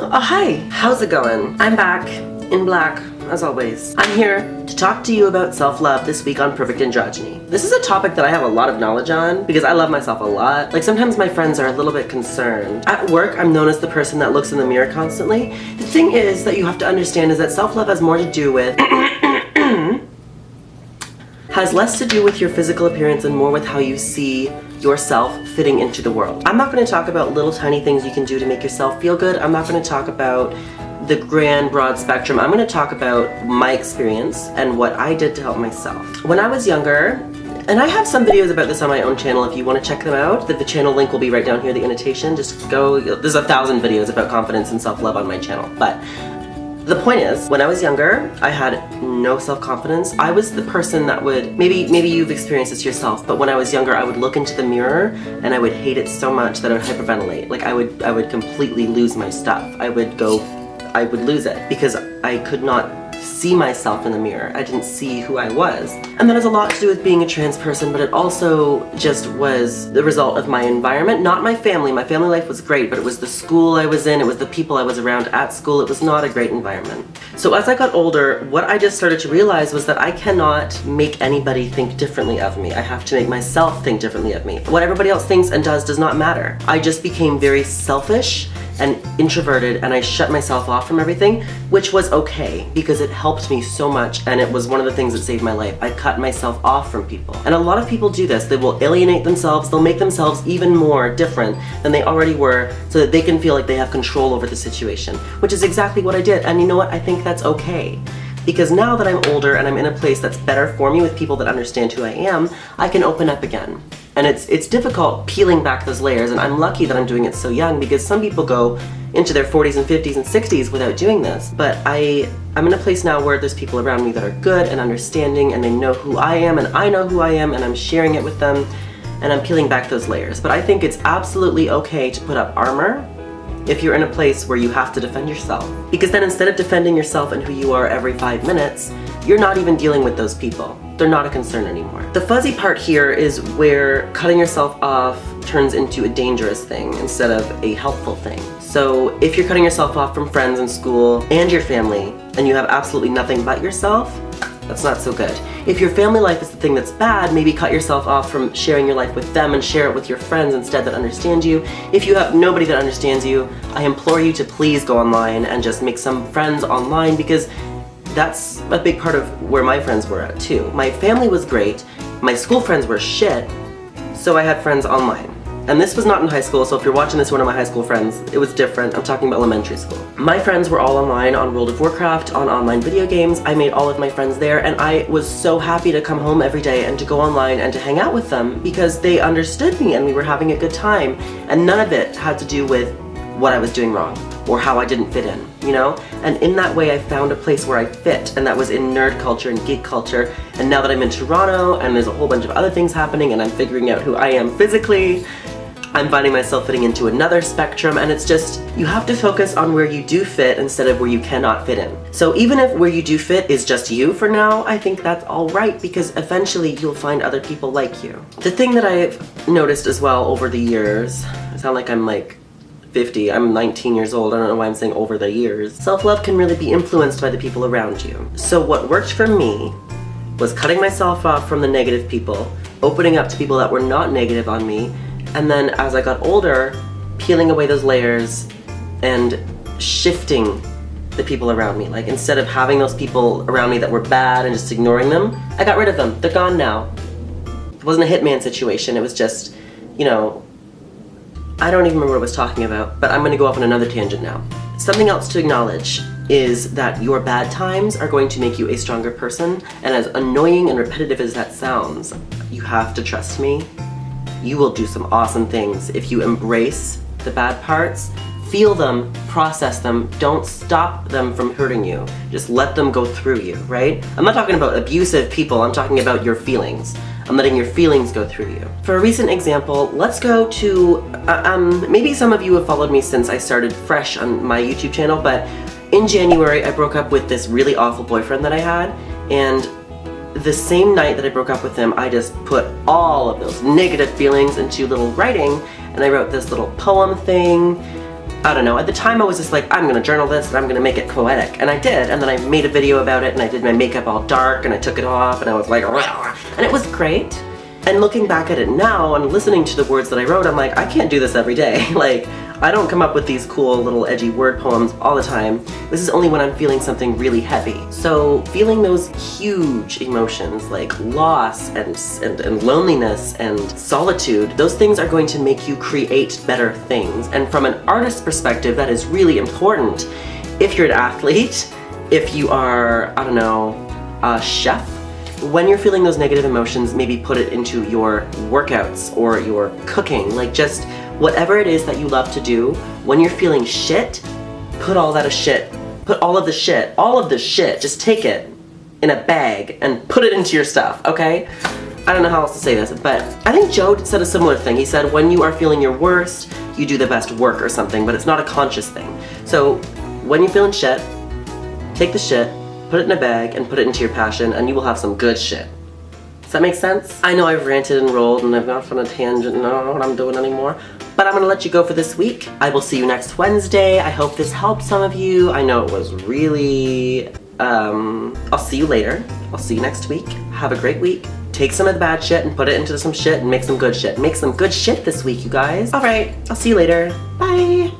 Hi, how's it going? I'm back in black, as always. I'm here to talk to you about self-love this week on Perfect Androgyny. This is a topic that I have a lot of knowledge on because I love myself a lot. Like, sometimes my friends are a little bit concerned. At work, I'm known as the person that looks in the mirror constantly. The thing is that you have to understand is that self-love has more to do with has less to do with your physical appearance and more with how you see yourself fitting into the world. I'm not going to talk about little tiny things you can do to make yourself feel good. I'm not going to talk about the grand broad spectrum. I'm going to talk about my experience and what I did to help myself. When I was younger, and I have some videos about this on my own channel if you want to check them out. The channel link will be right down here, the annotation. Just go, there's 1,000 videos about confidence and self-love on my channel. But the point is, when I was younger, I had no self-confidence. I was the person that would, maybe you've experienced this yourself, but when I was younger, I would look into the mirror and I would hate it so much that I would hyperventilate. Like, I would completely lose my stuff. I would lose it because I could not see myself in the mirror. I didn't see who I was. And that has a lot to do with being a trans person, but it also just was the result of my environment, not my family. My family life was great, but it was the school I was in, it was the people I was around at school. It was not a great environment. So as I got older, what I just started to realize was that I cannot make anybody think differently of me. I have to make myself think differently of me. What everybody else thinks and does not matter. I just became very selfish and introverted, and I shut myself off from everything, which was okay because it helped me so much, and it was one of the things that saved my life. I cut myself off from people. And a lot of people do this. They will alienate themselves, they'll make themselves even more different than they already were so that they can feel like they have control over the situation, which is exactly what I did. And you know what? I think that's okay. Because now that I'm older and I'm in a place that's better for me with people that understand who I am, I can open up again. And it's difficult peeling back those layers, and I'm lucky that I'm doing it so young because some people go into their 40s and 50s and 60s without doing this. But I'm in a place now where there's people around me that are good and understanding, and they know who I am and I know who I am, and I'm sharing it with them, and I'm peeling back those layers. But I think it's absolutely okay to put up armor if you're in a place where you have to defend yourself. Because then instead of defending yourself and who you are every 5 minutes, you're not even dealing with those people. They're not a concern anymore. The fuzzy part here is where cutting yourself off turns into a dangerous thing instead of a helpful thing. So if you're cutting yourself off from friends and school and your family, and you have absolutely nothing but yourself, that's not so good. If your family life is the thing that's bad, maybe cut yourself off from sharing your life with them and share it with your friends instead that understand you. If you have nobody that understands you, I implore you to please go online and just make some friends online, because that's a big part of where my friends were at too. My family was great, my school friends were shit, so I had friends online. And this was not in high school, so if you're watching this, one of my high school friends, it was different. I'm talking about elementary school. My friends were all online on World of Warcraft, on online video games. I made all of my friends there, and I was so happy to come home every day and to go online and to hang out with them because they understood me and we were having a good time. And none of it had to do with what I was doing wrong or how I didn't fit in, you know? And in that way, I found a place where I fit, and that was in nerd culture and geek culture. And now that I'm in Toronto and there's a whole bunch of other things happening and I'm figuring out who I am physically, I'm finding myself fitting into another spectrum, and it's just, you have to focus on where you do fit instead of where you cannot fit in. So even if where you do fit is just you for now, I think that's all right, because eventually you'll find other people like you. The thing that I've noticed as well over the years, I sound like I'm like 50, I'm 19 years old, I don't know why I'm saying over the years. Self-love can really be influenced by the people around you. So what worked for me was cutting myself off from the negative people, opening up to people that were not negative on me, and then as I got older, peeling away those layers and shifting the people around me. Like, instead of having those people around me that were bad and just ignoring them, I got rid of them. They're gone now. It wasn't a hitman situation, it was just, you know, I don't even remember what I was talking about, but I'm gonna go off on another tangent now. Something else to acknowledge is that your bad times are going to make you a stronger person, and as annoying and repetitive as that sounds, you have to trust me. You will do some awesome things if you embrace the bad parts, feel them, process them, don't stop them from hurting you. Just let them go through you, right? I'm not talking about abusive people, I'm talking about your feelings. I'm letting your feelings go through you. For a recent example, let's go to, maybe some of you have followed me since I started fresh on my YouTube channel, but in January I broke up with this really awful boyfriend that I had, and the same night that I broke up with him, I just put all of those negative feelings into little writing, and I wrote this little poem thing. I don't know, at the time I was just like, I'm gonna journal this and I'm gonna make it poetic. And I did, and then I made a video about it and I did my makeup all dark and I took it off and I was like, rah, and it was great. And looking back at it now and listening to the words that I wrote, I'm like, I can't do this every day. Like, I don't come up with these cool little edgy word poems all the time. This is only when I'm feeling something really heavy. So feeling those huge emotions like loss and loneliness and solitude, those things are going to make you create better things. And from an artist's perspective, that is really important. If you're an athlete, if you are, I don't know, a chef, when you're feeling those negative emotions, maybe put it into your workouts or your cooking, like just whatever it is that you love to do. When you're feeling shit, put all of the shit, just take it in a bag and put it into your stuff, okay? I don't know how else to say this, but I think Joe said a similar thing. He said when you are feeling your worst, you do the best work or something, but it's not a conscious thing. So when you're feeling shit, take the shit, put it in a bag, and put it into your passion, and you will have some good shit. Does that make sense? I know I've ranted and rolled and I've gone on a tangent and I don't know what I'm doing anymore, but I'm gonna let you go for this week. I will see you next Wednesday. I hope this helped some of you. I know it was really, I'll see you later. I'll see you next week. Have a great week. Take some of the bad shit and put it into some shit and make some good shit. Make some good shit this week, you guys. All right, I'll see you later. Bye.